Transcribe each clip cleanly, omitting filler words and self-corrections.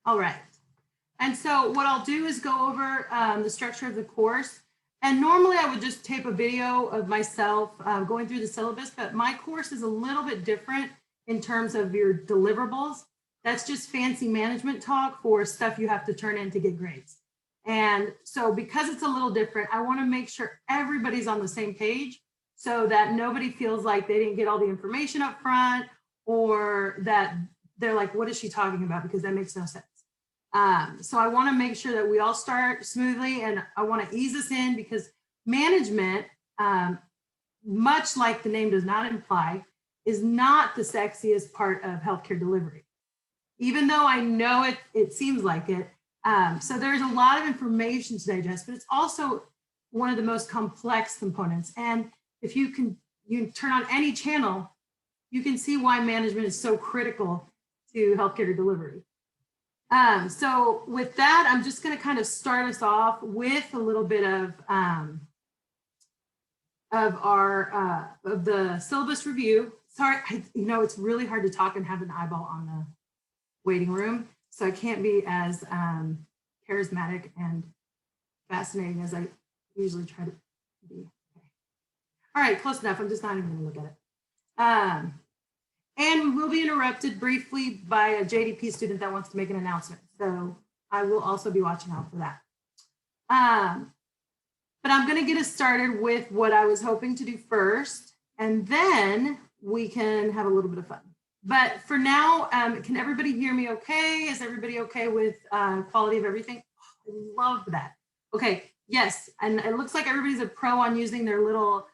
All right. And so what I'll do is go over the structure of the course. And normally I would just tape a video of myself going through the syllabus, but my course is a little bit different in terms of your deliverables. That's just fancy management talk for stuff you have to turn in to get grades. And so because it's a little different, I want to make sure everybody's on the same page so that nobody feels like they didn't get all the information up front or that they're like, what is she talking about? Because that makes no sense. So I want to make sure that we all start smoothly, and I want to ease us in because management, much like the name does not imply, is not the sexiest part of healthcare delivery, even though I know it seems like it. So there's a lot of information to digest, but it's also one of the most complex components. And if you turn on any channel, you can see why management is so critical to healthcare delivery. So with that, I'm just going to kind of start us off with a little bit of the syllabus review. Sorry, it's really hard to talk and have an eyeball on the waiting room, so I can't be as charismatic and fascinating as I usually try to be. Okay. All right, close enough. I'm just not even going to look at it. And we will be interrupted briefly by a JDP student that wants to make an announcement. So I will also be watching out for that. But I'm going to get us started with what I was hoping to do first, and then we can have a little bit of fun. But for now, can everybody hear me okay? Is everybody okay with quality of everything? Oh, I love that. Okay, yes, and it looks like everybody's a pro on using their little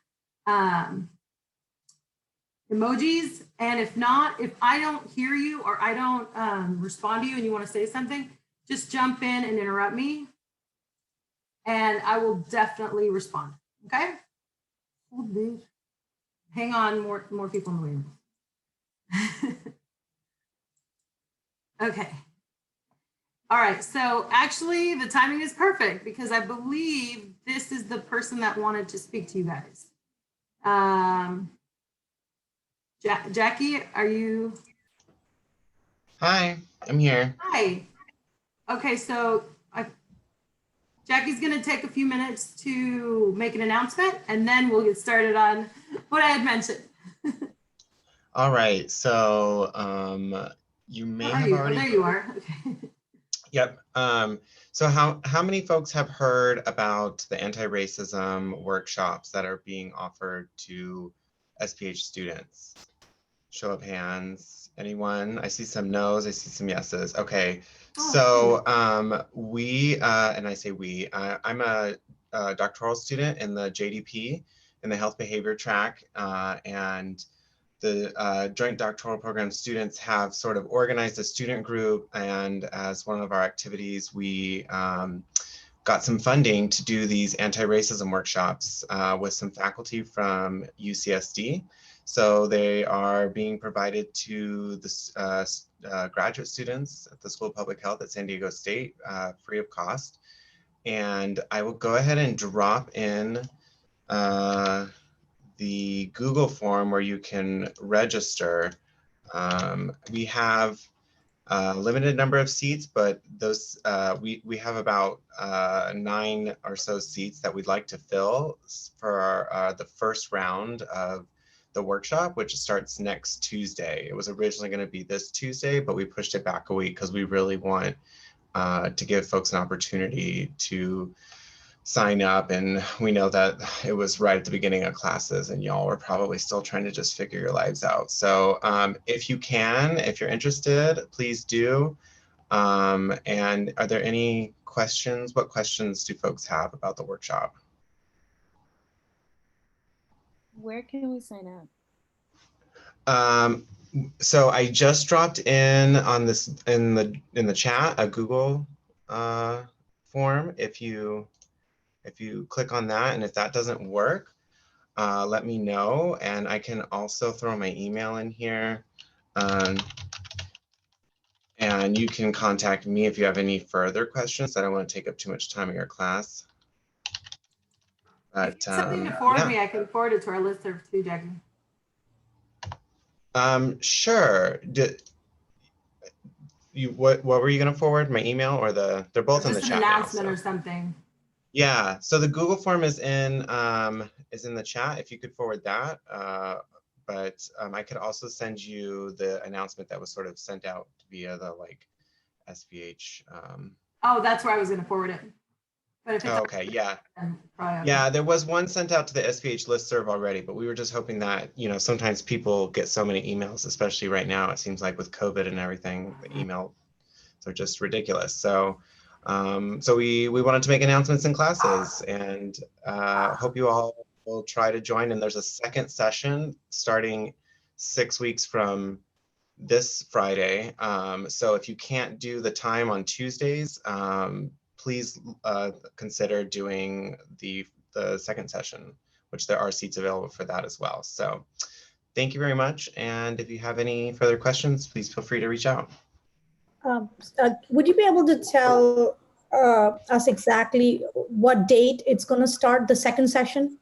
emojis. And if not, if I don't hear you or I don't respond to you and you want to say something, just jump in and interrupt me and I will definitely respond. Okay. Hang on, more people in the waiting. Okay. All right, so actually the timing is perfect because I believe this is the person that wanted to speak to you guys. Jackie, are you? Hi, I'm here. Hi. Okay, so Jackie's going to take a few minutes to make an announcement, and then we'll get started on what I had mentioned. All right, so you may have already. Oh, there you are. Okay. Yep. So how many folks have heard about the anti-racism workshops that are being offered to SPH students? Show of hands. Anyone? I see some no's. I see some yeses. Okay. So we, and I say we, I'm a doctoral student in the JDP in the health behavior track, and the joint doctoral program students have sort of organized a student group, and as one of our activities, we got some funding to do these anti-racism workshops with some faculty from UCSD. So they are being provided to the graduate students at the School of Public Health at San Diego State, free of cost. And I will go ahead and drop in the Google form where you can register. We have a limited number of seats, but those we have about 9 or so seats that we'd like to fill for the first round of the workshop, which starts next Tuesday. It was originally going to be this Tuesday, but we pushed it back a week because we really want to give folks an opportunity to sign up, and we know that it was right at the beginning of classes and y'all were probably still trying to just figure your lives out. So if you're interested, please do. And are there any questions? What questions do folks have about the workshop? Where can we sign up? So I just dropped in on this in the chat a Google form. If you click on that, and if that doesn't work, let me know, and I can also throw my email in here. And you can contact me if you have any further questions. I don't want to take up too much time in your class. But if you have something to forward me, I can forward it to our listserv too, Jackie. Sure. what were you going to forward? My email or they're both in the Just an chat now. announcement So. or something. Yeah, so the Google form is in the chat if you could forward that. But I could also send you the announcement that was sort of sent out via the like SPH. Oh, that's where I was going to forward it. But if it's Oh, okay, yeah. probably Yeah, there was one sent out to the SPH listserv already, but we were just hoping that, you know, sometimes people get so many emails, especially right now. It seems like with COVID and everything, the emails are just ridiculous. So so we wanted to make announcements in classes and hope you all will try to join. And there's a second session starting 6 weeks from this Friday. So if you can't do the time on Tuesdays, please consider doing the second session, which there are seats available for that as well. So thank you very much. And if you have any further questions, please feel free to reach out. Would you be able to tell us exactly what date it's going to start, the second session?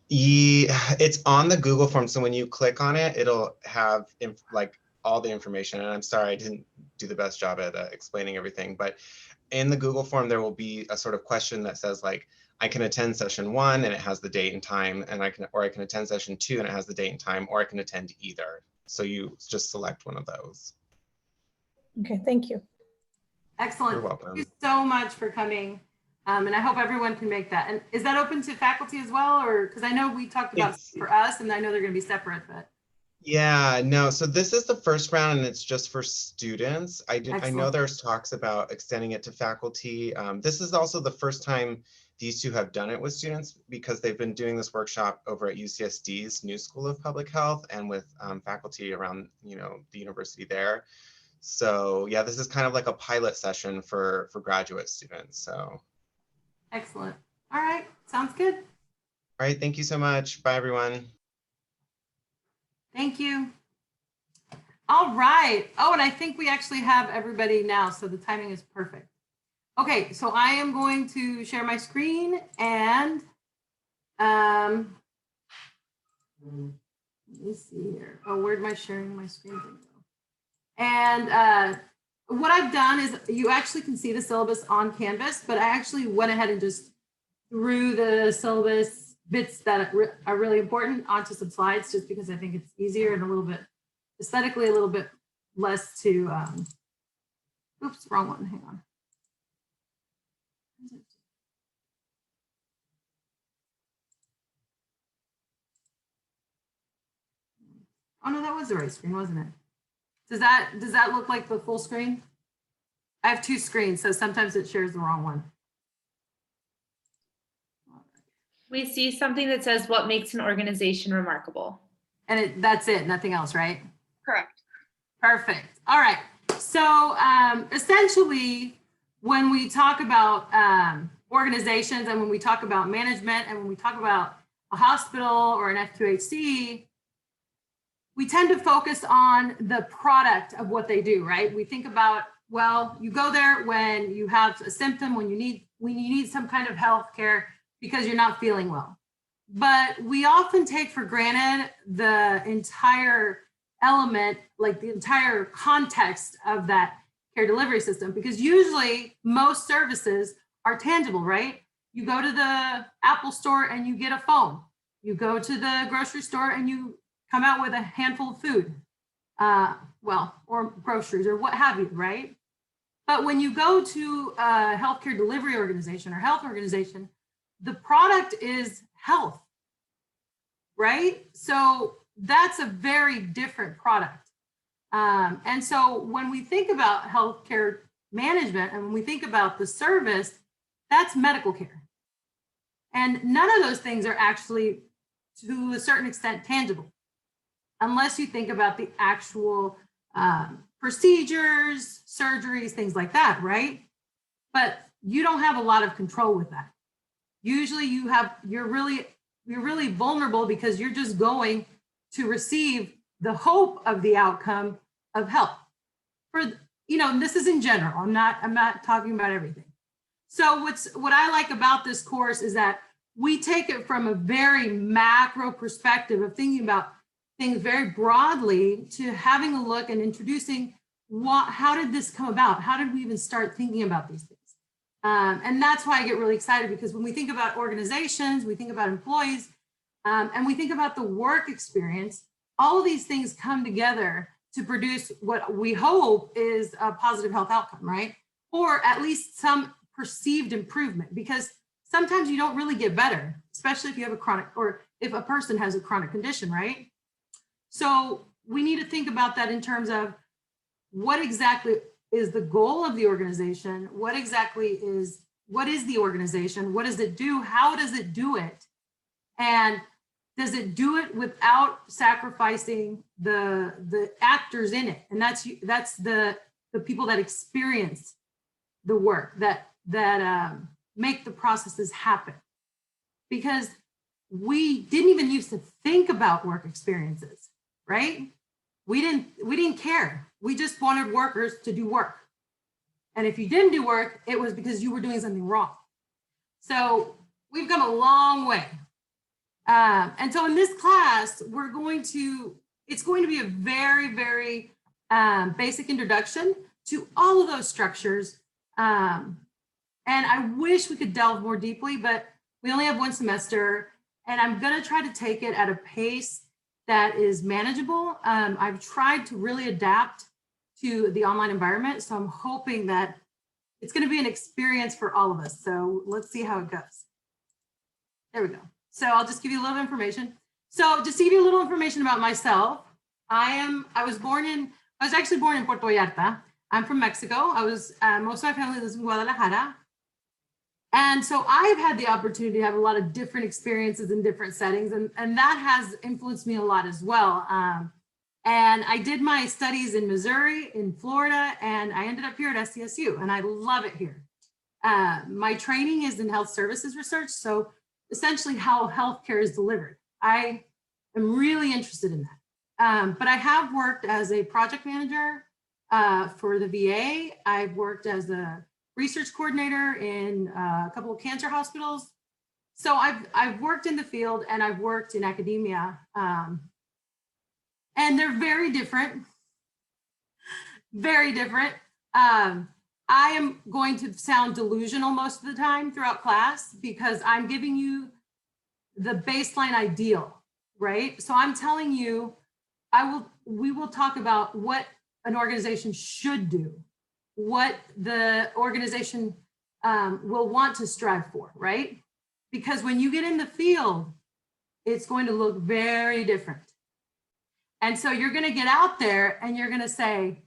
It's on the Google form. So when you click on it, it'll have like all the information. And I'm sorry, I didn't do the best job at explaining everything, but in the Google form, there will be a sort of question that says like, I can attend session 1 and it has the date and time, and I can attend session 2 and it has the date and time, or I can attend either. So you just select one of those. Okay, thank you. excellent. You're welcome. Thank you so much for coming. And I hope everyone can make that. And is that open to faculty as well? Or because I know we talked about for us and I know they're going to be separate, but. Yeah, no, so this is the first round and it's just for students. I know there's talks about extending it to faculty. This is also the first time these two have done it with students because they've been doing this workshop over at UCSD's New School of Public Health and with faculty around, you know, the university there. So yeah, this is kind of like a pilot session for graduate students. So. Excellent. All right, sounds good. All right, thank you so much. Bye, everyone. Thank you. All right. Oh, and I think we actually have everybody now, so the timing is perfect. Okay, so I am going to share my screen and let me see here. Oh, where'd my sharing my screen thing go? And what I've done is you actually can see the syllabus on Canvas, but I actually went ahead and just threw the syllabus bits that are really important onto some slides just because I think it's easier and a little bit aesthetically a little bit less to, oops, wrong one, hang on. Oh no, that was the right screen, wasn't it? Does that look like the full screen? I have 2 screens, so sometimes it shares the wrong one. We see something that says what makes an organization remarkable. And that's it, nothing else, right? Correct. Perfect. All right. So essentially, when we talk about organizations and when we talk about management and when we talk about a hospital or an F2HC, we tend to focus on the product of what they do, right? We think about, well, you go there when you have a symptom, when you need some kind of health care because you're not feeling well. But we often take for granted the entire element, like the entire context of that care delivery system, because usually most services are tangible, right? You go to the Apple store and you get a phone. You go to the grocery store and you come out with a handful of food, or groceries or what have you, right? But when you go to a healthcare delivery organization or health organization, the product is health, right? So that's a very different product. And so when we think about healthcare management and when we think about the service, that's medical care. And none of those things are actually, to a certain extent, tangible, unless you think about the actual procedures, surgeries, things like that, right? But you don't have a lot of control with that. Usually you're really vulnerable because you're just going to receive the hope of the outcome of health. This is in general. I'm not talking about everything. So what I like about this course is that we take it from a very macro perspective of thinking about things very broadly to having a look and introducing how did this come about? How did we even start thinking about these things? And that's why I get really excited, because when we think about organizations, we think about employees, and we think about the work experience, all of these things come together to produce what we hope is a positive health outcome, right? Or at least some perceived improvement, because sometimes you don't really get better, especially if you have a chronic, or if a person has a chronic condition, right? So we need to think about that in terms of what exactly is the goal of the organization? What is the organization? What does it do? How does it do it? And does it do it without sacrificing the actors in it? And that's the people that experience the work, that make the processes happen. Because we didn't even used to think about work experiences, right? We didn't care. We just wanted workers to do work. And if you didn't do work, it was because you were doing something wrong. So we've come a long way. And so in this class, it's going to be a very, very basic introduction to all of those structures. And I wish we could delve more deeply, but we only have one semester, and I'm going to try to take it at a pace that is manageable. I've tried to really adapt to the online environment, so I'm hoping that it's going to be an experience for all of us. So let's see how it goes. There we go. So I'll just give you a little information. So just to give you a little information about myself, I was actually born in Puerto Vallarta. I'm from Mexico. Most of my family lives in Guadalajara. And so I've had the opportunity to have a lot of different experiences in different settings, and that has influenced me a lot as well. And I did my studies in Missouri, in Florida, and I ended up here at SDSU, and I love it here. My training is in health services research, so essentially how healthcare is delivered. I am really interested in that. But I have worked as a project manager for the VA. I've worked as a research coordinator in a couple of cancer hospitals. So I've worked in the field and I've worked in academia, and they're very different, very different. I am going to sound delusional most of the time throughout class because I'm giving you the baseline ideal, right? So I'm telling you, we will talk about what an organization should do, what the organization will want to strive for, right? Because when you get in the field, it's going to look very different. And so you're going to get out there and you're going to say,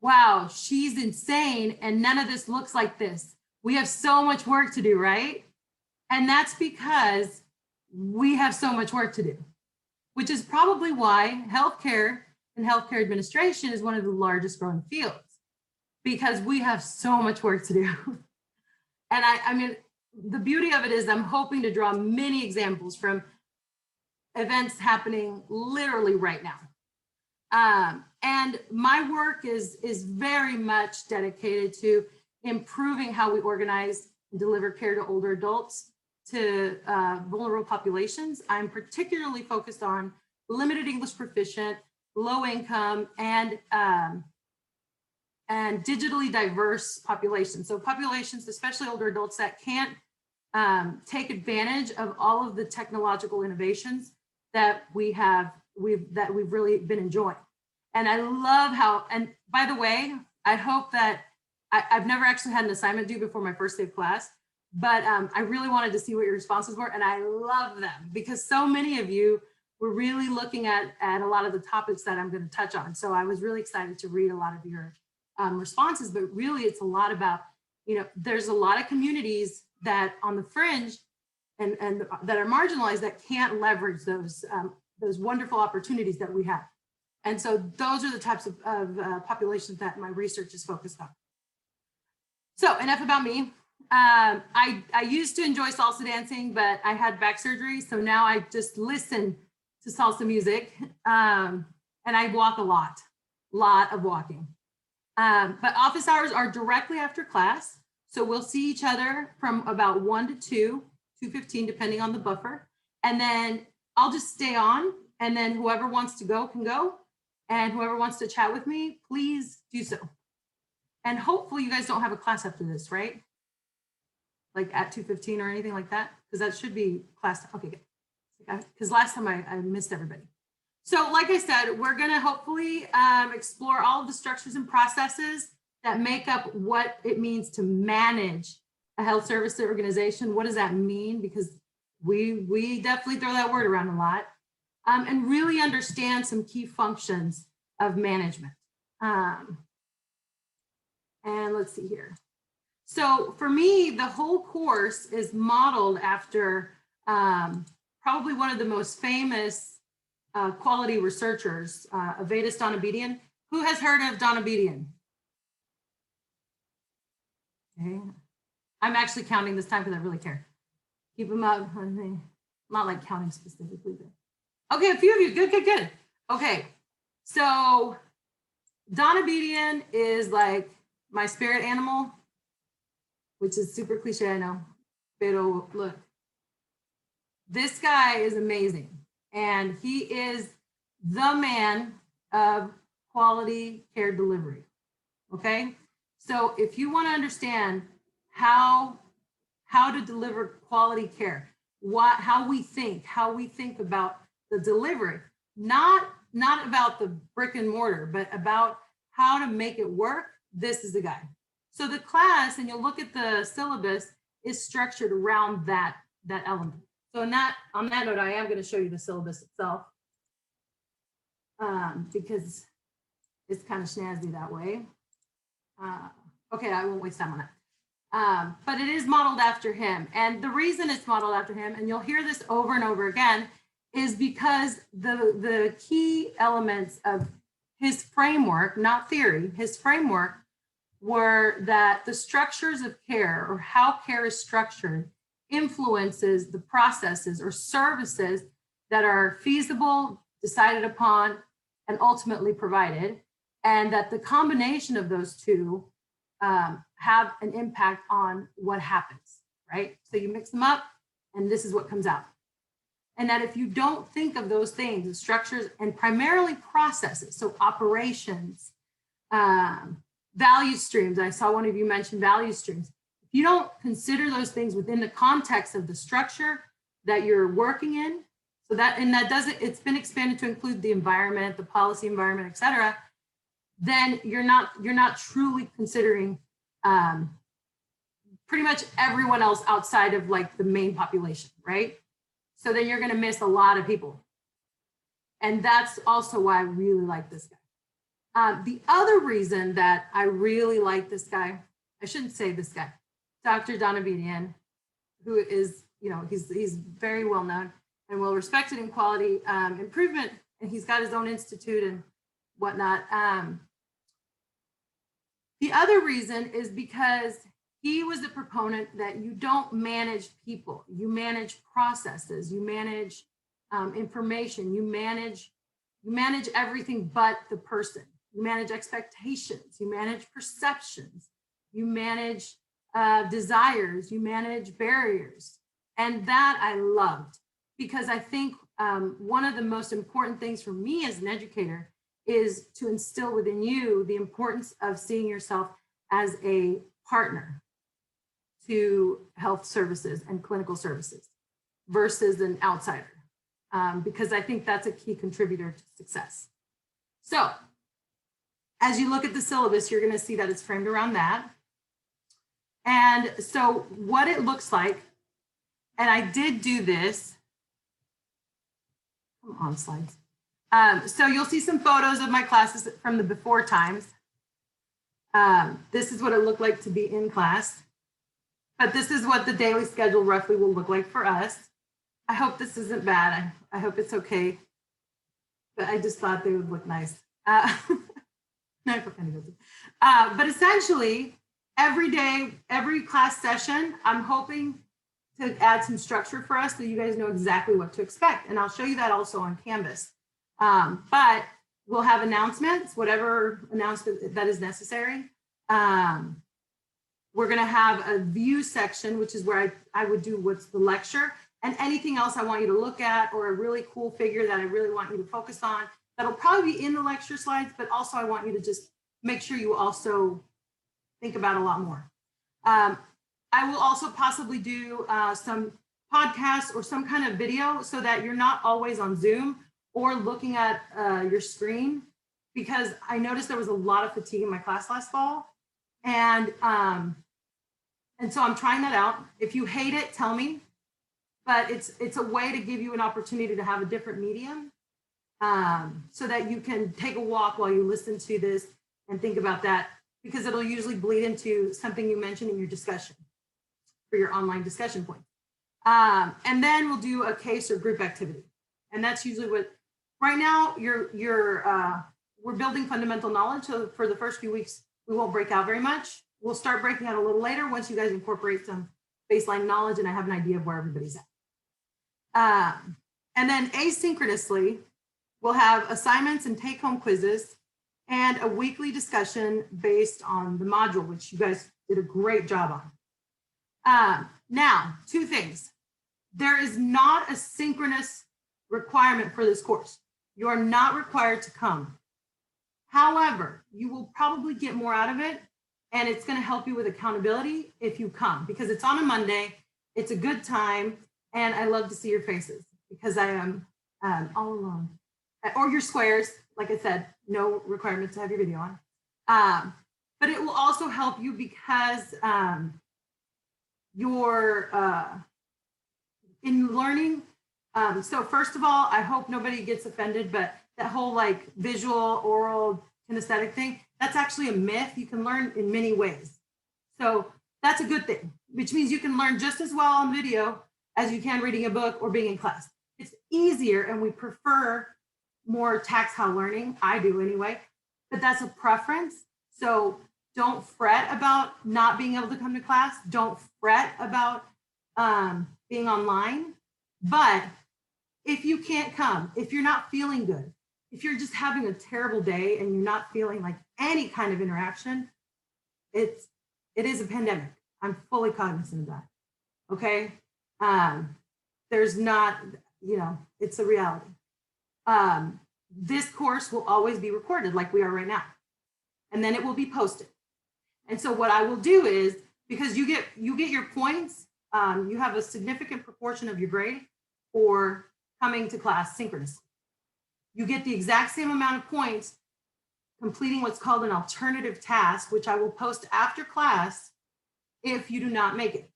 wow, she's insane and none of this looks like this. We have so much work to do, right? And that's because we have so much work to do, which is probably why healthcare and healthcare administration is one of the largest growing fields, because we have so much work to do. And I mean, the beauty of it is I'm hoping to draw many examples from events happening literally right now. And my work is very much dedicated to improving how we organize and deliver care to older adults, to vulnerable populations. I'm particularly focused on limited English proficient, low income, and digitally diverse populations. So populations, especially older adults, that can't take advantage of all of the technological innovations that we've really been enjoying. And I love how, and by the way, I hope that I've never actually had an assignment due before my first day of class, but I really wanted to see what your responses were, and I love them because so many of you were really looking at a lot of the topics that I'm going to touch on. So I was really excited to read a lot of your responses, but really it's a lot about, there's a lot of communities that on the fringe and that are marginalized that can't leverage those wonderful opportunities that we have. And so those are the types of populations that my research is focused on. So enough about me. I used to enjoy salsa dancing, but I had back surgery. So now I just listen to salsa music, and I walk a lot of walking. But office hours are directly after class. So we'll see each other from about 1 to 2:15, depending on the buffer. And then I'll just stay on, and then whoever wants to go can go. And whoever wants to chat with me, please do so. And hopefully you guys don't have a class after this, right? Like at 2:15 or anything like that? Because that should be class. Okay, good. Because last time I missed everybody. So like I said, we're gonna hopefully explore all of the structures and processes that make up what it means to manage a health service organization. What does that mean? Because we definitely throw that word around a lot. And really understand some key functions of management. And let's see here. So for me, the whole course is modeled after probably one of the most famous quality researchers, Avedis Donabedian. Who has heard of Donabedian? Okay. I'm actually counting this time because I really care. Keep them up. I'm not like counting specifically, but okay, a few of you, good. Okay, so Donabedian is like my spirit animal, which is super cliche, I know. Pero look, this guy is amazing. And he is the man of quality care delivery, okay? So if you wanna understand how to deliver quality care, how we think about the delivery, not about the brick and mortar, but about how to make it work, this is the guy. So the class, and you'll look at the syllabus, is structured around that element. So on that note, I am going to show you the syllabus itself because it's kind of snazzy that way. Okay, I won't waste time on that. But it is modeled after him. And the reason it's modeled after him, and you'll hear this over and over again, is because the key elements of his framework, not theory, his framework were that the structures of care, or how care is structured, influences the processes or services that are feasible, decided upon, and ultimately provided, and that the combination of those two have an impact on what happens, right? So you mix them up, and this is what comes out. And that if you don't think of those things, the structures, and primarily processes, so operations, value streams, I saw one of you mention value streams. If you don't consider those things within the context of the structure that you're working in, so that, and that doesn't, it's been expanded to include the environment, the policy environment, et cetera, then you're not truly considering pretty much everyone else outside of like the main population, right? So then you're gonna miss a lot of people. And that's also why I really like this guy. The other reason that I really like this guy, I shouldn't say this guy, Dr. Donabedian, who is, you know, he's very well known and well respected in quality improvement, and he's got his own institute and whatnot. The other reason is because he was a proponent that you don't manage people, you manage processes, you manage information, you manage everything but the person. You manage expectations, you manage perceptions, you manage desires, you manage barriers. And that I loved, because I think one of the most important things for me as an educator is to instill within you the importance of seeing yourself as a partner to health services and clinical services versus an outsider, because I think that's a key contributor to success. So as you look at the syllabus, you're going to see that it's framed around that. And so what it looks like, and I did do this, come on slides. So you'll see some photos of my classes from the before times. This is what it looked like to be in class, but this is what the daily schedule roughly will look like for us. I hope this isn't bad. I hope it's okay, but I just thought they would look nice. But essentially, every day, every class session, I'm hoping to add some structure for us so you guys know exactly what to expect. And I'll show you that also on Canvas. But we'll have announcements, whatever announcement that is necessary. We're gonna have a view section, which is where I would do what's the lecture, and anything else I want you to look at, or a really cool figure that I really want you to focus on, that'll probably be in the lecture slides, but also I want you to just make sure you also think about a lot more. I will also possibly do some podcasts or some kind of video so that you're not always on Zoom or looking at your screen, because I noticed there was a lot of fatigue in my class last fall. And so I'm trying that out. If you hate it, tell me. But it's a way to give you an opportunity to have a different medium, so that you can take a walk while you listen to this and think about that, because it'll usually bleed into something you mentioned in your discussion for your online discussion point. And then we'll do a case or group activity. And that's usually what, right now, we're building fundamental knowledge. So for the first few weeks, we won't break out very much. We'll start breaking out a little later once you guys incorporate some baseline knowledge and I have an idea of where everybody's at. And then asynchronously, we'll have assignments and take-home quizzes and a weekly discussion based on the module, which you guys did a great job on. Now, two things. There is not a synchronous requirement for this course. You are not required to come. However, you will probably get more out of it, and it's going to help you with accountability if you come, because it's on a Monday, it's a good time, and I love to see your faces because I am all alone. Or your squares, like I said, no requirement to have your video on. But it will also help you because you're in learning. So first of all, I hope nobody gets offended, but that whole like visual, oral, kinesthetic thing, that's actually a myth. You can learn in many ways. So that's a good thing, which means you can learn just as well on video as you can reading a book or being in class. It's easier, and we prefer more tactile learning. I do anyway, but that's a preference. So don't fret about not being able to come to class. Don't fret about being online. But if you can't come, if you're not feeling good, if you're just having a terrible day and you're not feeling like any kind of interaction, it is a pandemic. I'm fully cognizant of that. Okay. There's not, it's a reality. This course will always be recorded like we are right now, and then it will be posted. And so what I will do is, because you get your points, you have a significant proportion of your grade for coming to class synchronously. You get the exact same amount of points completing what's called an alternative task, which I will post after class if you do not make it.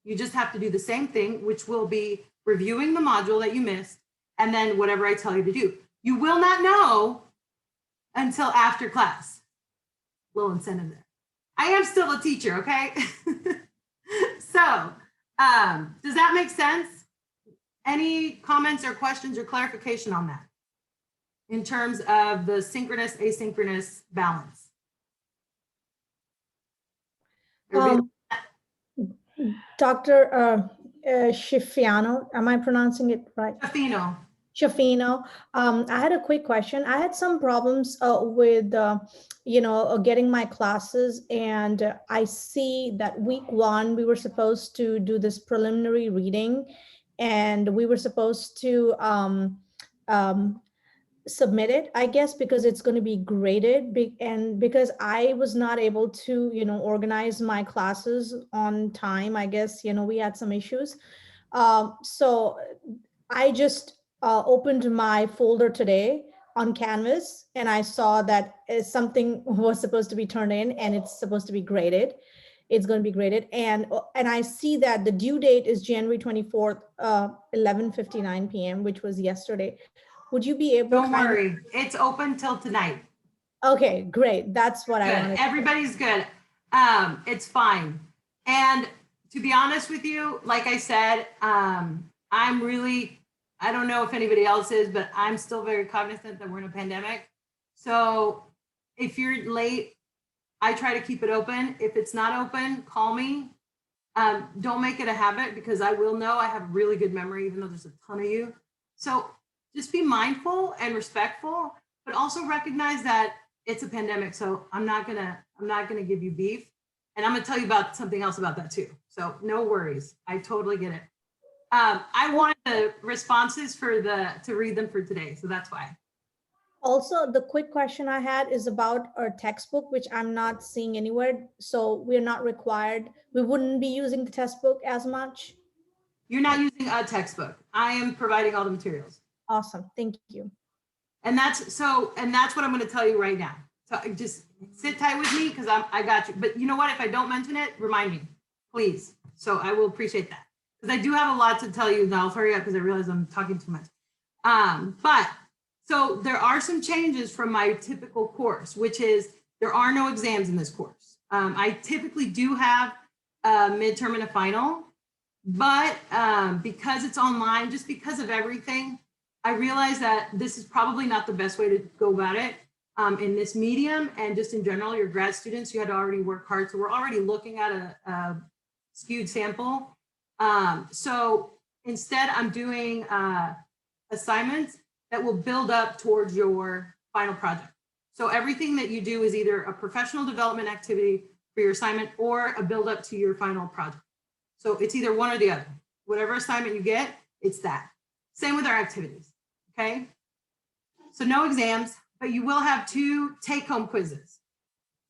You just have to do the same thing, which will be reviewing the module that you missed, and then whatever I tell you to do. You will not know until after class. Little incentive there. I am still a teacher, okay? So, does that make sense? Any comments or questions or clarification on that in terms of the synchronous, asynchronous balance? Dr. Schifiano, am I pronouncing it right? Schiafino. I had a quick question. I had some problems with, getting my classes, and I see that week 1, we were supposed to do this preliminary reading, and we were supposed to submit it, I guess, because it's going to be graded, and because I was not able to, organize my classes on time, I guess, we had some issues. So I just opened my folder today on Canvas, and I saw that something was supposed to be turned in, and it's supposed to be graded. It's going to be graded, and I see that the due date is January 24th, 11:59 p.m., which was yesterday. Would you be able? Don't worry, it's open till tonight. Okay, great. That's what I wanted. Everybody's good. It's fine. And to be honest with you, like I said, I'm really, I don't know if anybody else is, but I'm still very cognizant that we're in a pandemic. So if you're late, I try to keep it open. If it's not open, call me. Don't make it a habit, because I will know. I have really good memory, even though there's a ton of you. So just be mindful and respectful, but also recognize that it's a pandemic. So I'm not gonna give you beef, and I'm gonna tell you about something else about that too. So no worries. I totally get it. I wanted the responses to read them for today, so that's why. Also, the quick question I had is about our textbook, which I'm not seeing anywhere. So we're not required. We wouldn't be using the textbook as much. You're not using a textbook. I am providing all the materials. Awesome. Thank you. And that's what I'm going to tell you right now. So just sit tight with me because I got you. But you know what? If I don't mention it, remind me, please. So I will appreciate that because I do have a lot to tell you. Now I'll hurry up because I realize I'm talking too much. But so there are some changes from my typical course, which is there are no exams in this course. I typically do have a midterm and a final, but because it's online, just because of everything, I realize that this is probably not the best way to go about it in this medium, and just in general, your grad students, you had to already work hard. So we're already looking at a skewed sample. So instead, I'm doing assignments that will build up towards your final project. So everything that you do is either a professional development activity for your assignment or a build up to your final project. So it's either one or the other. Whatever assignment you get, it's that. Same with our activities, okay? So no exams, but you will have 2 take-home quizzes.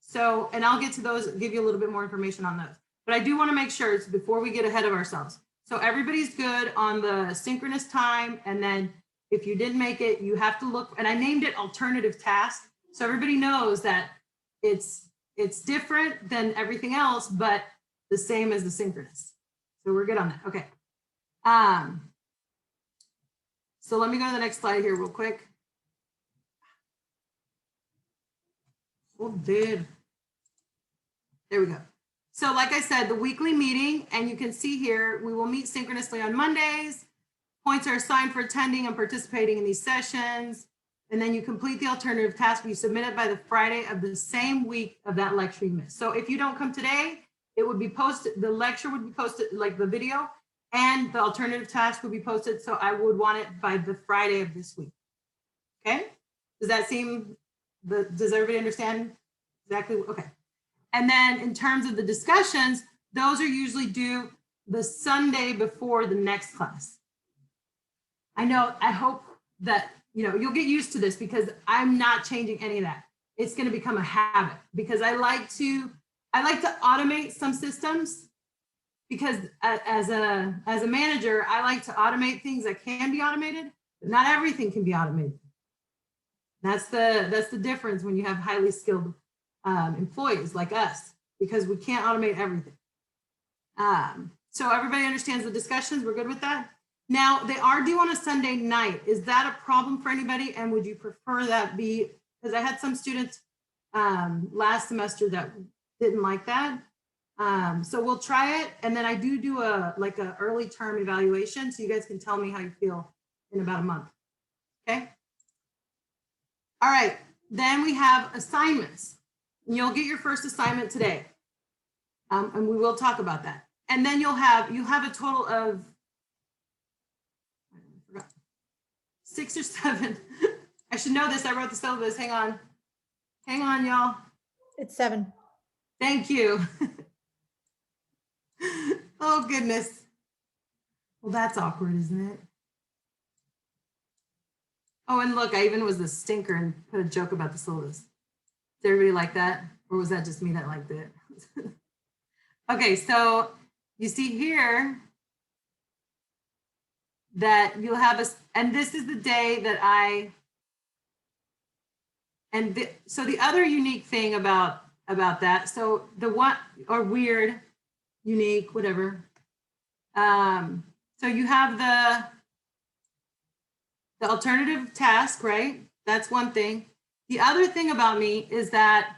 So, and I'll get to those, give you a little bit more information on those. But I do want to make sure it's before we get ahead of ourselves. So everybody's good on the synchronous time, and then if you didn't make it, you have to look, and I named it alternative task. So everybody knows that it's different than everything else, but the same as the synchronous. So we're good on that. Okay. So let me go to the next slide here real quick. Oh, dude. There we go. So like I said, the weekly meeting, and you can see here, we will meet synchronously on Mondays. Points are assigned for attending and participating in these sessions. And then you complete the alternative task. You submit it by the Friday of the same week of that lecture you missed. So if you don't come today, it would be posted, the lecture would be posted, like the video, and the alternative task would be posted. So I would want it by the Friday of this week. Okay? Does that seem, does everybody understand exactly? Okay. And then in terms of the discussions, those are usually due the Sunday before the next class. I know, I hope that, you know, you'll get used to this because I'm not changing any of that. It's going to become a habit because I like to automate some systems because as a manager, I like to automate things that can be automated, but not everything can be automated. That's the difference when you have highly skilled employees like us, because we can't automate everything. So everybody understands the discussions. We're good with that. Now they are due on a Sunday night. Is that a problem for anybody? And would you prefer that be, because I had some students last semester that didn't like that. So we'll try it. And then I do a early term evaluation. So you guys can tell me how you feel in about a month. Okay. All right. Then we have assignments. You'll get your first assignment today. And we will talk about that. And then you have a total of 6 or 7. I should know this. I wrote the syllabus. Hang on, y'all. It's 7. Thank you. Oh, goodness. Well, that's awkward, isn't it? Oh, and look, I even was the stinker and put a joke about the syllabus. Did everybody like that? Or was that just me that liked it? Okay, so you see here that you'll have and this is the day that so the other unique thing about that, so the one, or weird, unique, whatever. So you have the alternative task, right? That's one thing. The other thing about me is that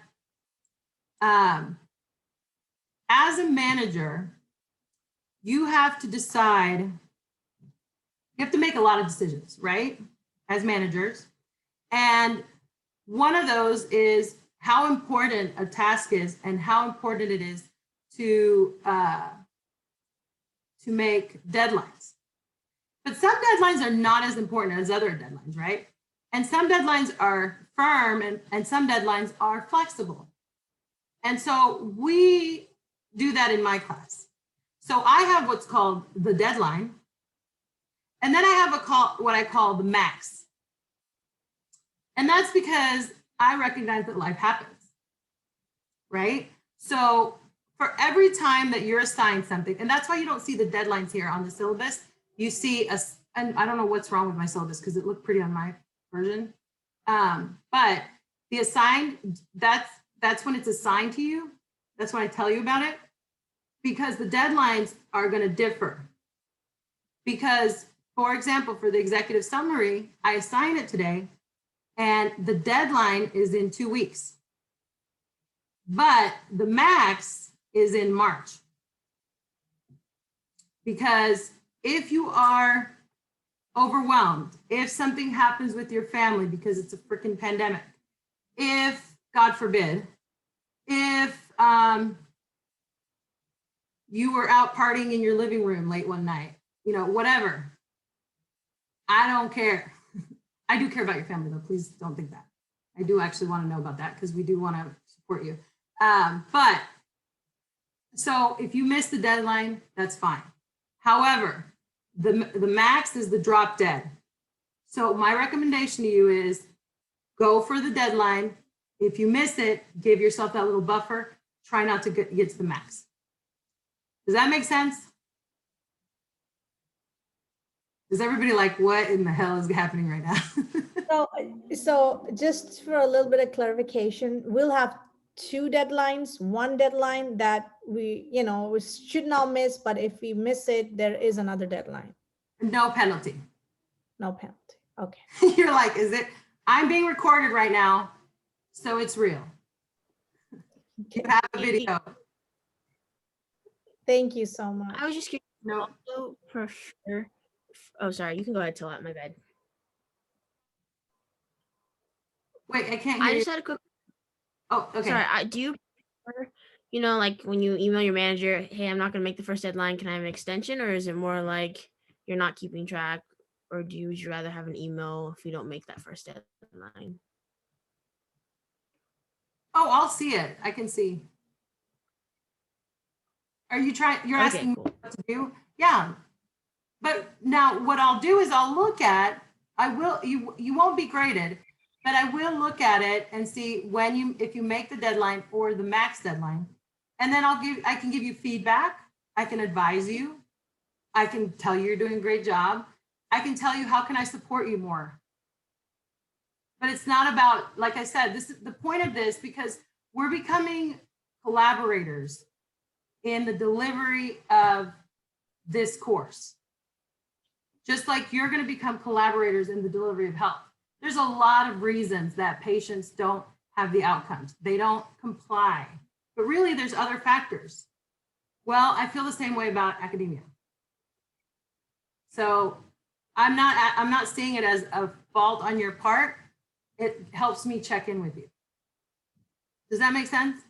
as a manager, you have to decide, you have to make a lot of decisions, right? As managers. And one of those is how important a task is and how important it is to make deadlines. But some deadlines are not as important as other deadlines, right? And some deadlines are firm and some deadlines are flexible. And so we do that in my class. So I have what's called the deadline. And then I have what I call the max. And that's because I recognize that life happens, right? So for every time that you're assigned something, and that's why you don't see the deadlines here on the syllabus, you see and I don't know what's wrong with my syllabus because it looked pretty on my version. But the assigned, that's when it's assigned to you. That's when I tell you about it, because the deadlines are going to differ. Because, for example, for the executive summary, I assign it today, and the deadline is in 2 weeks. But the max is in March. Because if you are overwhelmed, if something happens with your family because it's a freaking pandemic, if, God forbid, if you were out partying in your living room late one night, you know, whatever, I don't care. I do care about your family though, please don't think that. I do actually want to know about that because we do want to support you. But so if you miss the deadline, that's fine. However, the max is the drop dead. So my recommendation to you is go for the deadline. If you miss it, give yourself that little buffer. Try not to get to the max. Does that make sense? Is everybody like, what in the hell is happening right now? So just for a little bit of clarification, we'll have 2 deadlines, one deadline that we should not miss, but if we miss it, there is another deadline. No penalty. No penalty. Okay. You're like, is it? I'm being recorded right now, so it's real. You have a video. Thank you so much. I was just curious. No. Also prefer. Oh, sorry. You can go ahead, Till. My bad. Wait, I can't hear I you. just had a quick. Oh, okay. Sorry. Do you prefer, like when you email your manager, hey, I'm not going to make the first deadline. Can I have an extension? Or is it more like you're not keeping track? Or would you rather have an email if you don't make that first deadline? Oh, I'll see it. I can see. Are you trying? You're Okay, asking cool. me what to do? Yeah. But now what I'll do is I'll look at, you won't be graded, but I will look at it and see if you make the deadline or the max deadline. And then I can give you feedback. I can advise you. I can tell you you're doing a great job. I can tell you, how can I support you more? But it's not about, like I said, this is the point of this, because we're becoming collaborators in the delivery of this course. Just like you're going to become collaborators in the delivery of health. There's a lot of reasons that patients don't have the outcomes. They don't comply, but really there's other factors. Well, I feel the same way about academia. So I'm not seeing it as a fault on your part. It helps me check in with you. Does that make sense?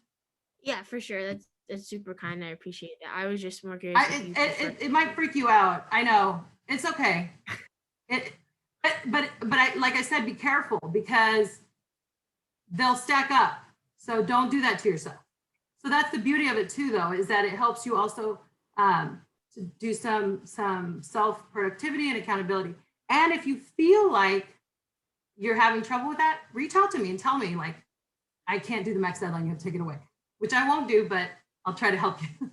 Yeah, for sure. That's super kind. I appreciate it. I was just more curious. It might freak you out. I know. It's okay. But like I said, be careful because they'll stack up. So don't do that to yourself. So that's the beauty of it too, though, is that it helps you also to do some self-productivity and accountability. And if you feel like you're having trouble with that, reach out to me and tell me, like, I can't do the max deadline, you have to take it away, which I won't do, but I'll try to help you.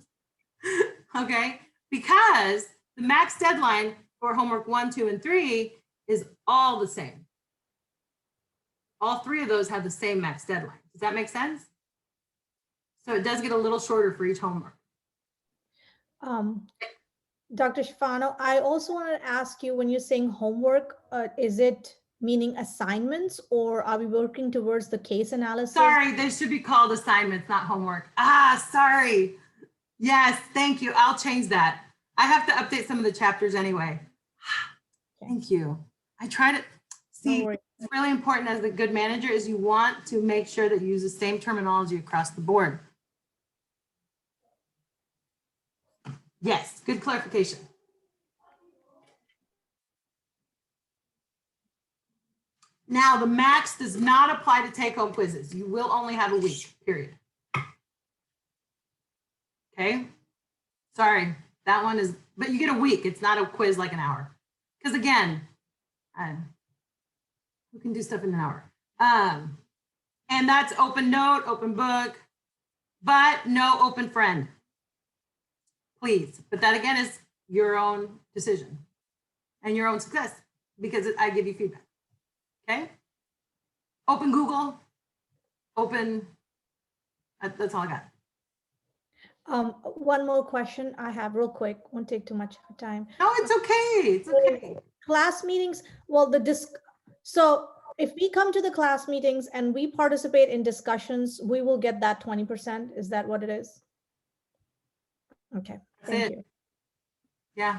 Okay, because the max deadline for homework 1, 2, and 3 is all the same. All 3 of those have the same max deadline. Does that make sense? So it does get a little shorter for each homework. Dr. Schifano, I also wanted to ask you, when you're saying homework, is it meaning assignments, or are we working towards the case analysis? Sorry, they should be called assignments, not homework. Sorry. Yes, thank you. I'll change that. I have to update some of the chapters anyway. Thank you. I try to see, it's really important as the good manager is you want to make sure that you use the same terminology across the board. Yes, good clarification. Now, the max does not apply to take-home quizzes. You will only have a week, period. Okay? Sorry, that one is, but you get a week. It's not a quiz like an hour. Because again, who can do stuff in an hour? And that's open note, open book, but no open friend. Please, but that again is your own decision and your own success because I give you feedback, okay? Open Google, open, that's all I got. One more question I have real quick, won't take too much time. No, it's okay, it's okay. Class meetings, well, so if we come to the class meetings and we participate in discussions, we will get that 20%. Is that what it is? Okay, That's thank it. you. Yeah.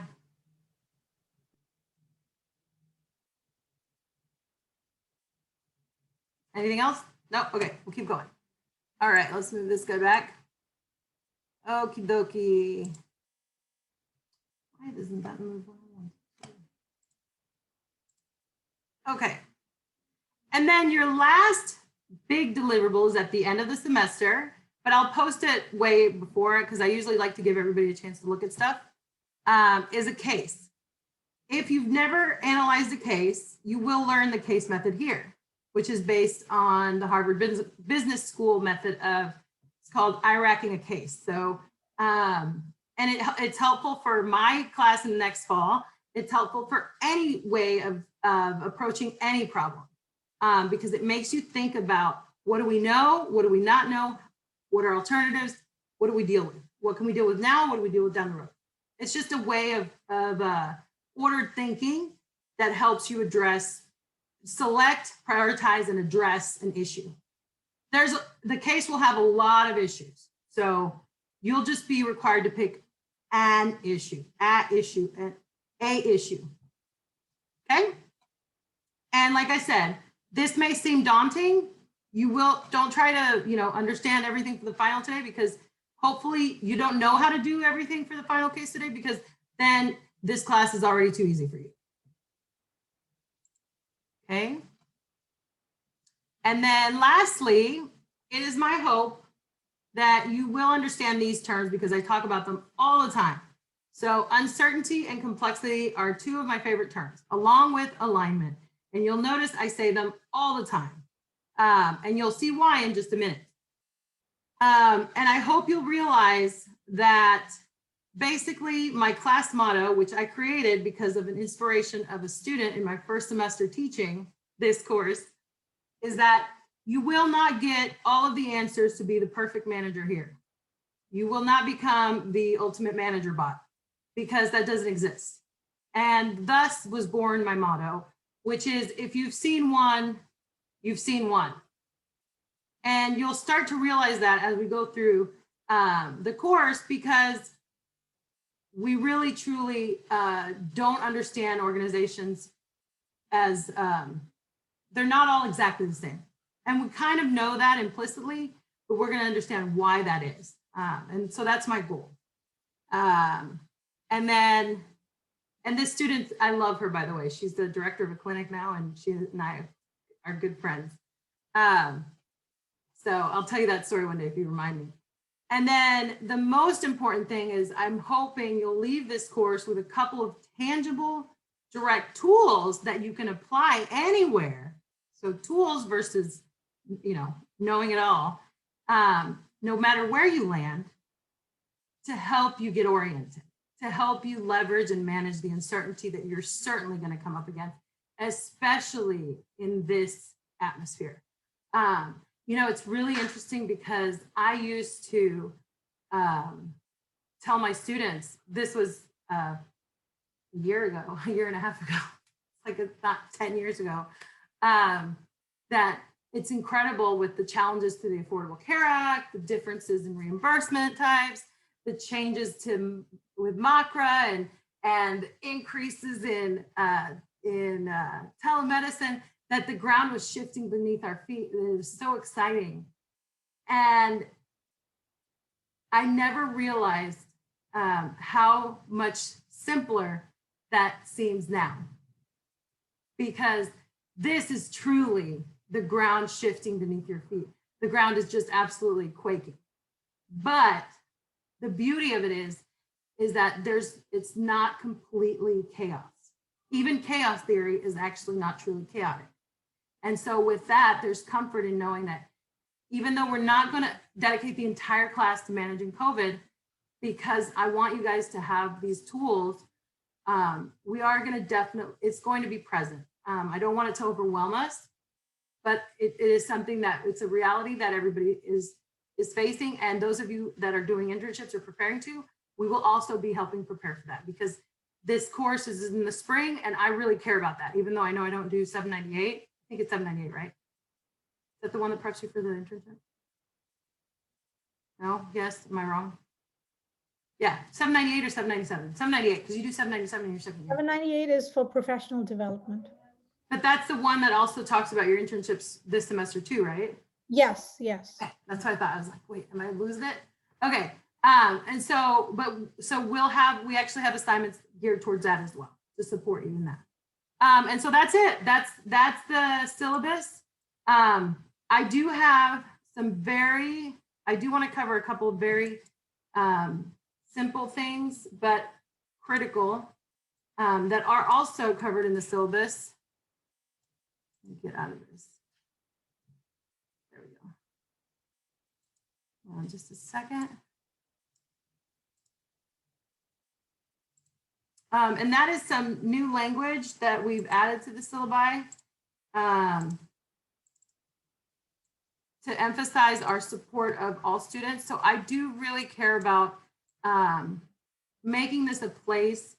Anything else? No, okay, we'll keep going. All right, let's move this guy back. Okie dokie. Why doesn't that move? Okay. And then your last big deliverable is at the end of the semester, but I'll post it way before it because I usually like to give everybody a chance to look at stuff, is a case. If you've never analyzed a case, you will learn the case method here, which is based on the Harvard Business School method of, it's called IRACing a case. So, and it's helpful for my class in the next fall. It's helpful for any way of approaching any problem because it makes you think about what do we know? What do we not know? What are alternatives? What do we deal with? What can we deal with now? What do we deal with down the road? It's just a way of ordered thinking that helps you address, select, prioritize, and address an issue. The case will have a lot of issues. So you'll just be required to pick an issue, and a issue. Okay? And like I said, this may seem daunting. Don't try to, understand everything for the final today because hopefully you don't know how to do everything for the final case today because then this class is already too easy for you. Okay. And then lastly, it is my hope that you will understand these terms because I talk about them all the time. So uncertainty and complexity are two of my favorite terms, along with alignment. And you'll notice I say them all the time. And you'll see why in just a minute. And I hope you'll realize that basically my class motto, which I created because of an inspiration of a student in my first semester teaching this course, is that you will not get all of the answers to be the perfect manager here. You will not become the ultimate manager bot because that doesn't exist. And thus was born my motto, which is if you've seen one, you've seen one. And you'll start to realize that as we go through the course because we really truly don't understand organizations as they're not all exactly the same. And we kind of know that implicitly, but we're going to understand why that is. And so that's my goal. And this student, I love her, by the way. She's the director of a clinic now, and she and I are good friends. So I'll tell you that story one day if you remind me. And then the most important thing is I'm hoping you'll leave this course with a couple of tangible, direct tools that you can apply anywhere. So tools versus, knowing it all, no matter where you land, to help you get oriented, to help you leverage and manage the uncertainty that you're certainly going to come up against, especially in this atmosphere. It's really interesting because I used to tell my students, this was a year and a half ago, like not 10 years ago, that it's incredible with the challenges to the Affordable Care Act, the differences in reimbursement types, the changes with MACRA and increases in telemedicine, that the ground was shifting beneath our feet. It was so exciting. And I never realized how much simpler that seems now. Because this is truly the ground shifting beneath your feet. The ground is just absolutely quaking. But the beauty of it is that it's not completely chaos. Even chaos theory is actually not truly chaotic. And so with that, there's comfort in knowing that even though we're not going to dedicate the entire class to managing COVID, because I want you guys to have these tools, we are going to definitely, it's going to be present. I don't want it to overwhelm us, but it is something that it's a reality that everybody is facing. And those of you that are doing internships or preparing to, we will also be helping prepare for that, because this course is in the spring and I really care about that, even though I know I don't do 798. I think it's 798, right? Is that the one that preps you for the internship? No? Yes? Am I wrong? Yeah, 798 or 797? 798, because you do 797 in your second year. 798 is for professional development. But that's the one that also talks about your internships this semester too, right? Yes, yes. Okay, that's what I thought. I was like, wait, am I losing it? Okay. And so, we actually have assignments geared towards that as well to support you in that. And so that's it. That's the syllabus. I do have I do want to cover a couple of very simple things, but critical, that are also covered in the syllabus. Let me get out of this. There we go. Hold on just a second. And that is some new language that we've added to the syllabi to emphasize our support of all students. So I do really care about making this a place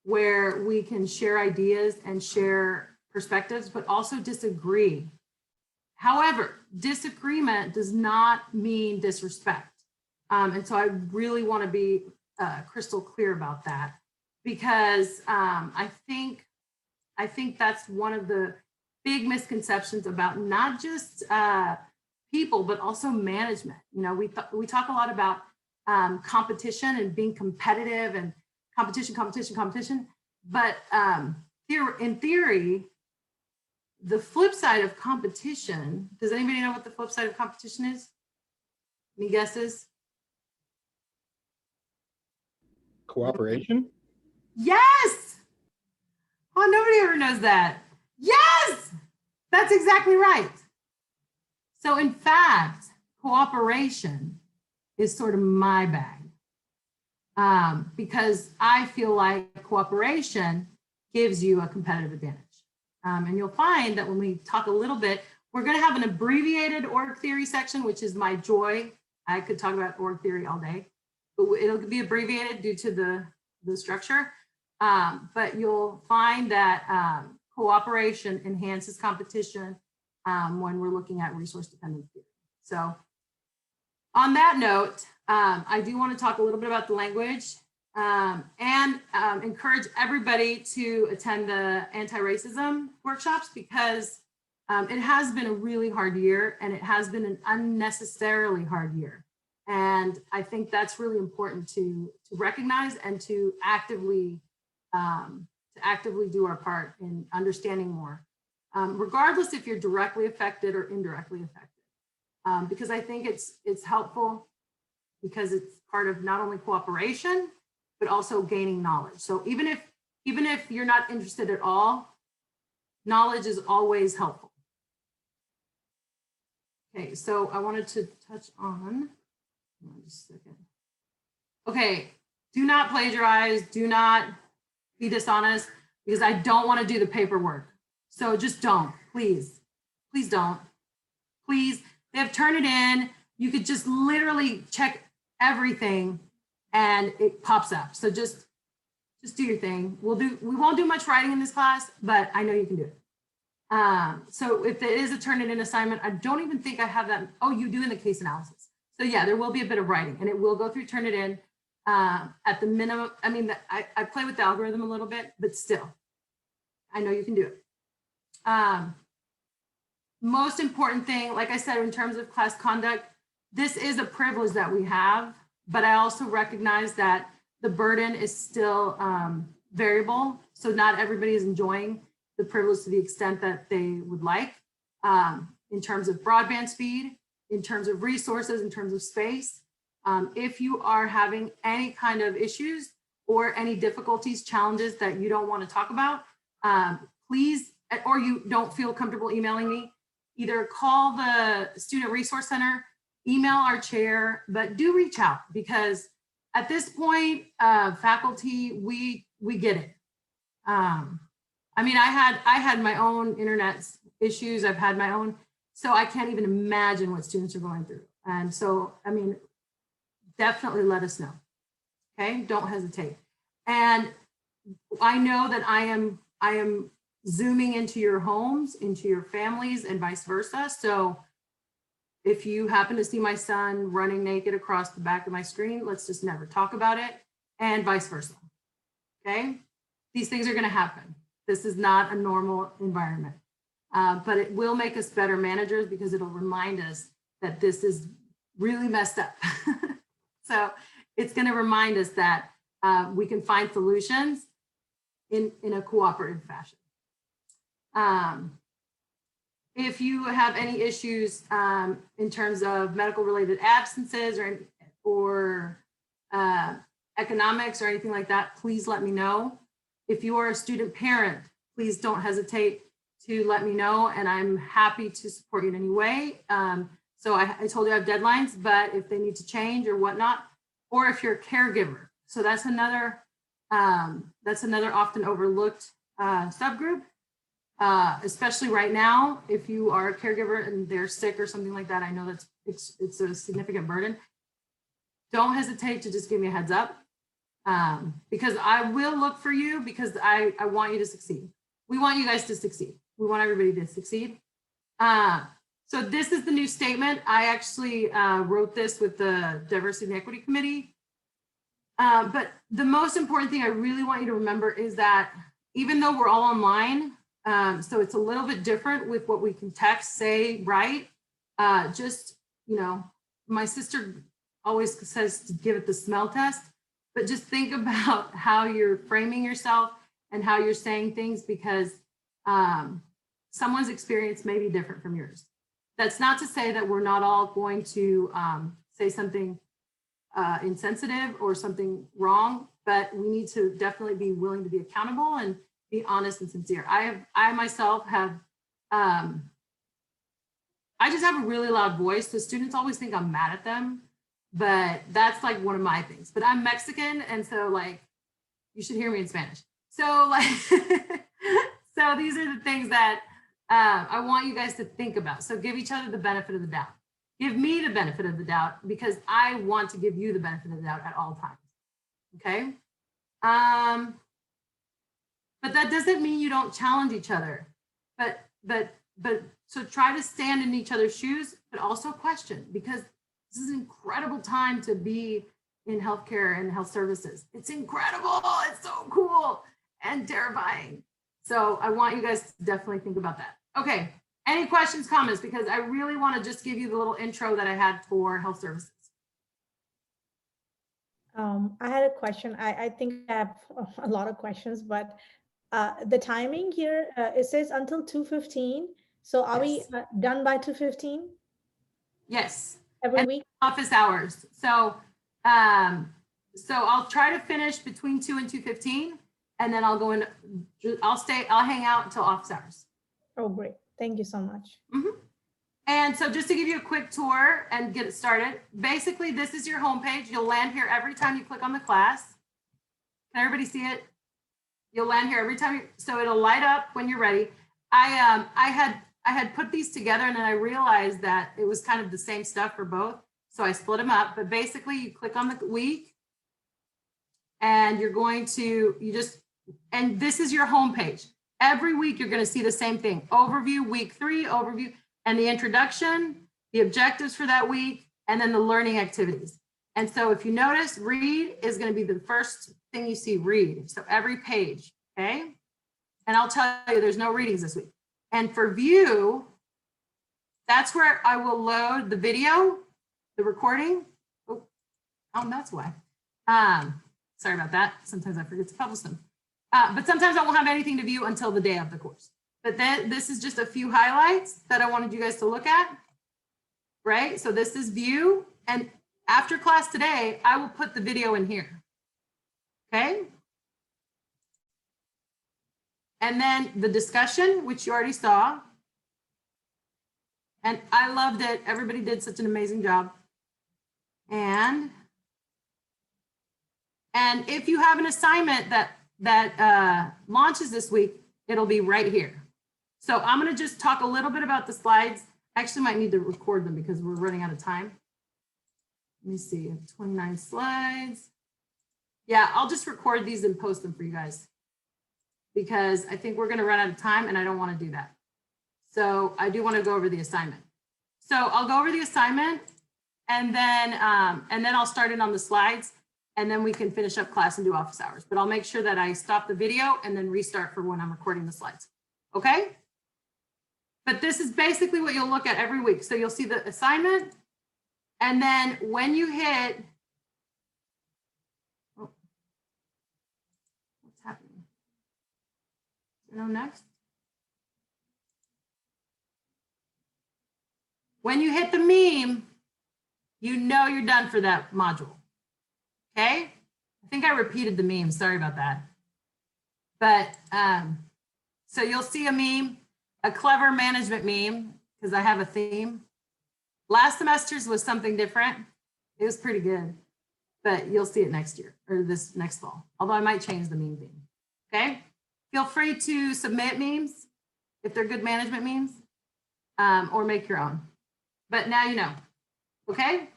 where we can share ideas and share perspectives, but also disagree. However, disagreement does not mean disrespect. And so I really want to be crystal clear about that, because I think that's one of the big misconceptions about not just people, but also management. You know, we talk a lot about competition and being competitive and competition. But in theory, the flip side of competition, does anybody know what the flip side of competition is? Any guesses? Cooperation? Yes! Oh, nobody ever knows that. Yes! That's exactly right. So in fact, cooperation is sort of my bag, because I feel like cooperation gives you a competitive advantage. And you'll find that when we talk a little bit, we're going to have an abbreviated org theory section, which is my joy. I could talk about org theory all day, but it'll be abbreviated due to the structure. But you'll find that cooperation enhances competition when we're looking at resource dependent theory. So on that note, I do want to talk a little bit about the language and encourage everybody to attend the anti-racism workshops, because it has been a really hard year, and it has been an unnecessarily hard year. And I think that's really important to recognize and to actively do our part in understanding more, regardless if you're directly affected or indirectly affected, because I think it's helpful, because it's part of not only cooperation, but also gaining knowledge. So even if you're not interested at all, knowledge is always helpful. Okay, so I wanted to touch on, just a second. Okay, do not plagiarize, do not be dishonest, because I don't want to do the paperwork. So just don't, please don't. Please, they have turned it in. You could just literally check everything and it pops up. So just do your thing. We won't do much writing in this class, but I know you can do it. So if it is a turn it in assignment, I don't even think I have that. Oh, you do in the case analysis. So yeah, there will be a bit of writing, and it will go through turn it in at the minimum. I mean, I play with the algorithm a little bit, but still, I know you can do it. Most important thing, like I said, in terms of class conduct, this is a privilege that we have, but I also recognize that the burden is still variable. So not everybody is enjoying the privilege to the extent that they would like, in terms of broadband speed, in terms of resources, in terms of space. If you are having any kind of issues or any difficulties, challenges that you don't want to talk about, please or you don't feel comfortable emailing me, either call the Student Resource Center, email our chair, but do reach out, because at this point, faculty, we get it. I mean, I had my own internet issues. I've had my own, so I can't even imagine what students are going through. And so, I mean, definitely let us know. Okay, don't hesitate. And I know that I am zooming into your homes, into your families, and vice versa. So if you happen to see my son running naked across the back of my screen, let's just never talk about it, and vice versa. Okay, these things are going to happen. This is not a normal environment, but it will make us better managers, because it'll remind us that this is really messed up. So it's going to remind us that we can find solutions in a cooperative fashion. If you have any issues in terms of medical related absences or economics or anything like that, please let me know. If you are a student parent, please don't hesitate to let me know, and I'm happy to support you in any way. So I told you I have deadlines, but if they need to change or whatnot, or if you're a caregiver, so that's another often overlooked subgroup, especially right now. If you are a caregiver and they're sick or something like that, I know it's a significant burden. Don't hesitate to just give me a heads up, because I will look for you, because I want you to succeed. We want you guys to succeed. We want everybody to succeed. So this is the new statement. I actually wrote this with the Diversity and Equity Committee. But the most important thing I really want you to remember is that even though we're all online, so it's a little bit different with what we can text, say, write, just, you know, my sister always says to give it the smell test, but just think about how you're framing yourself and how you're saying things, because someone's experience may be different from yours. That's not to say that we're not all going to say something insensitive or something wrong, but we need to definitely be willing to be accountable and be honest and sincere. I myself have, I just have a really loud voice, so students always think I'm mad at them, but that's like one of my things. But I'm Mexican, and so like, you should hear me in Spanish. So like, so these are the things that I want you guys to think about. So give each other the benefit of the doubt. Give me the benefit of the doubt, because I want to give you the benefit of the doubt at all times. Okay. But that doesn't mean you don't challenge each other. But so try to stand in each other's shoes, but also question, because this is an incredible time to be in healthcare and health services. It's incredible. It's so cool and terrifying. So I want you guys to definitely think about that. Okay. Any questions, comments? Because I really want to just give you the little intro that I had for health services. I had a question. I think I have a lot of questions, but the timing here, it says until 2:15. So are we done by 2:15? Yes. Every week? Office hours. So, so I'll try to finish between 2 and 2:15, and then I'll go in. I'll hang out until office hours. Oh, great. Thank you so much. Mm-hmm. And so just to give you a quick tour and get it started, basically this is your homepage. You'll land here every time you click on the class. Can everybody see it? You'll land here every time, so it'll light up when you're ready. I had put these together, and then I realized that it was kind of the same stuff for both, so I split them up. But basically you click on the week, and you're going to, and this is your homepage. Every week you're going to see the same thing: overview, week 3, overview, and the introduction, the objectives for that week, and then the learning activities. And so if you notice, read is going to be the first thing you see, read. So every page, okay? And I'll tell you, there's no readings this week. And for view, that's where I will load the video, the recording. Oh, that's why. Sorry about that. Sometimes I forget to publish them. But sometimes I won't have anything to view until the day of the course. But then this is just a few highlights that I wanted you guys to look at, right? So this is view, and after class today, I will put the video in here, okay? And then the discussion, which you already saw. And I loved it. Everybody did such an amazing job. And if you have an assignment that launches this week, it'll be right here. So I'm going to just talk a little bit about the slides. Actually might need to record them because we're running out of time. Let me see, 29 slides. Yeah, I'll just record these and post them for you guys because I think we're going to run out of time and I don't want to do that. So I do want to go over the assignment. So I'll go over the assignment and then I'll start in on the slides and then we can finish up class and do office hours. But I'll make sure that I stop the video and then restart for when I'm recording the slides. Okay? But this is basically what you'll look at every week. So you'll see the assignment and then when you hit, oh, what's happening? You know, next. When you hit the meme, you know you're done for that module. Okay? I think I repeated the meme. Sorry about that. But so you'll see a meme, a clever management meme, because I have a theme. Last semester's was something different. It was pretty good, but you'll see it next year or this next fall. Although I might change the meme theme. Okay? Feel free to submit memes if they're good management memes or make your own. But now you know, okay?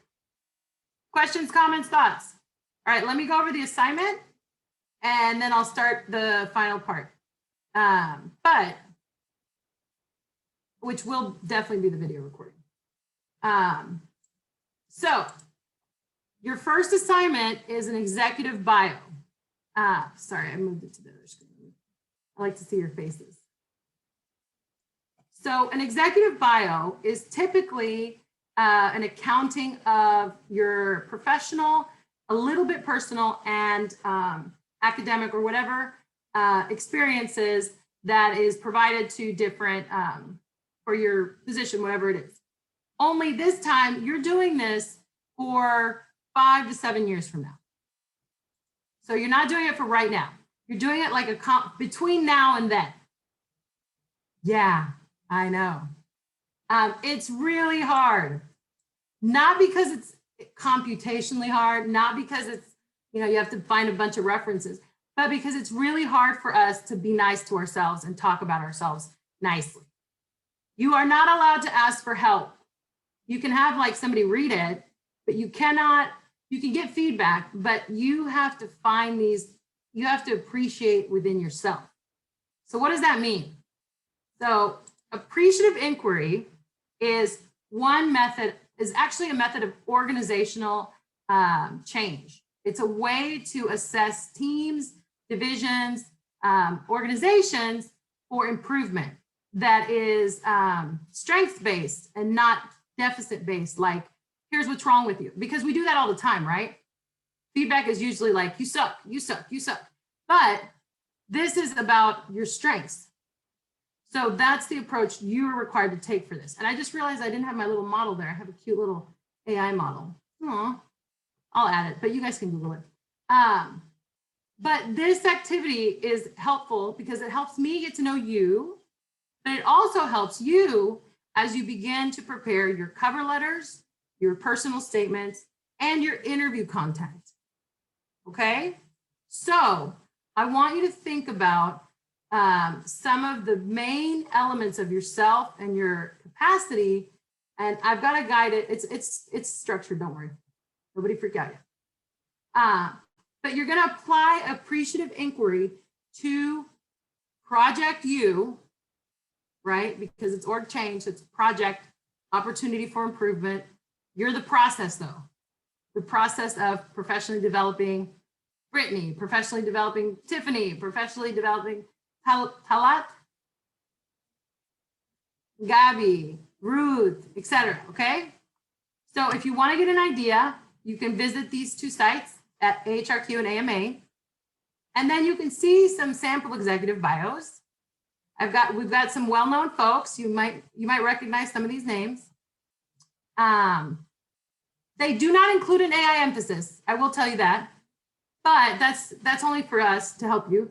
Questions, comments, thoughts? All right, let me go over the assignment and then I'll start the final part. Which will definitely be the video recording. So your first assignment is an executive bio. Sorry, I moved it to the other screen. I like to see your faces. So an executive bio is typically an accounting of your professional, a little bit personal, and academic or whatever experiences that is provided to different, for your position, whatever it is. Only this time you're doing this for 5 to 7 years from now. So you're not doing it for right now. You're doing it like between now and then. Yeah. I know. It's really hard, not because it's computationally hard, not because it's, you have to find a bunch of references, but because it's really hard for us to be nice to ourselves and talk about ourselves nicely. You are not allowed to ask for help. You can have like somebody read it, but you can get feedback, but you have to find these, you have to appreciate within yourself. So what does that mean? So appreciative inquiry is actually a method of organizational change. It's a way to assess teams, divisions, organizations for improvement that is strengths-based and not deficit-based, like, here's what's wrong with you. Because we do that all the time, right? Feedback is usually like, you suck, you suck, you suck. But this is about your strengths. So that's the approach you're required to take for this. And I just realized I didn't have my little model there. I have a cute little AI model. Aw, I'll add it, but you guys can Google it. But this activity is helpful because it helps me get to know you, but it also helps you as you begin to prepare your cover letters, your personal statements, and your interview content. Okay? So I want you to think about some of the main elements of yourself and your capacity. And I've got to guide it. It's structured, don't worry. Nobody freak out yet. But you're going to apply appreciative inquiry to project you, right? Because it's org change, it's project, opportunity for improvement. You're the process though. The process of professionally developing Brittany, professionally developing Tiffany, professionally developing Talat, Gabby, Ruth, etc. Okay? So if you want to get an idea, you can visit these two sites at AHRQ and AMA, and then you can see some sample executive bios. We've got some well-known folks. You might recognize some of these names. They do not include an AI emphasis. I will tell you that, but that's only for us to help you.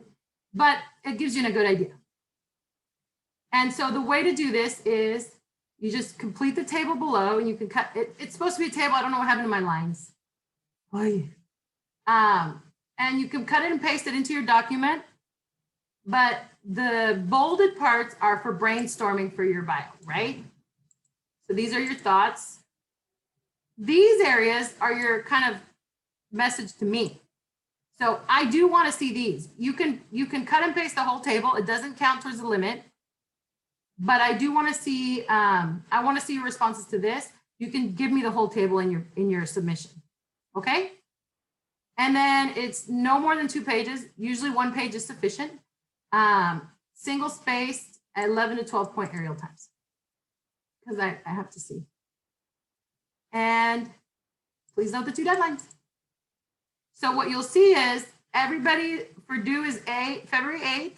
But it gives you a good idea. And so the way to do this is you just complete the table below and you can cut it. It's supposed to be a table. I don't know what happened to my lines. Oy. And you can cut it and paste it into your document. But the bolded parts are for brainstorming for your bio, right? So these are your thoughts. These areas are your kind of message to me. So I do want to see these. You can cut and paste the whole table. It doesn't count towards the limit. But I do want to see, I want to see your responses to this. You can give me the whole table in your submission. Okay? And then it's no more than 2 pages. Usually 1 page is sufficient. Single spaced 11 to 12 point aerial times. Because I have to see. And please note the 2 deadlines. So what you'll see is everybody for due is February 8th,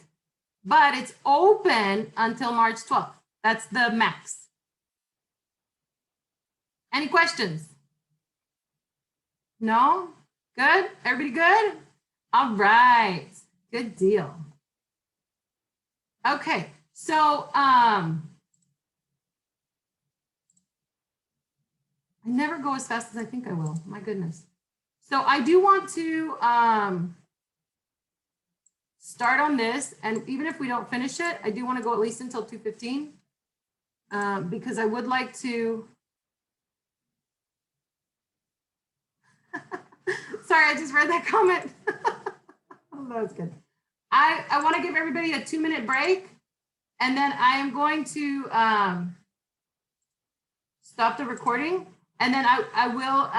but it's open until March 12th. That's the max. Any questions? No? Good? Everybody good? All right. Good deal. Okay. So, I never go as fast as I think I will. My goodness. So I do want to start on this, and even if we don't finish it, I do want to go at least until 2:15 because I would like to. Sorry, I just read that comment. Oh, that was good. I want to give everybody a 2-minute break, and then I am going to stop the recording, and then I will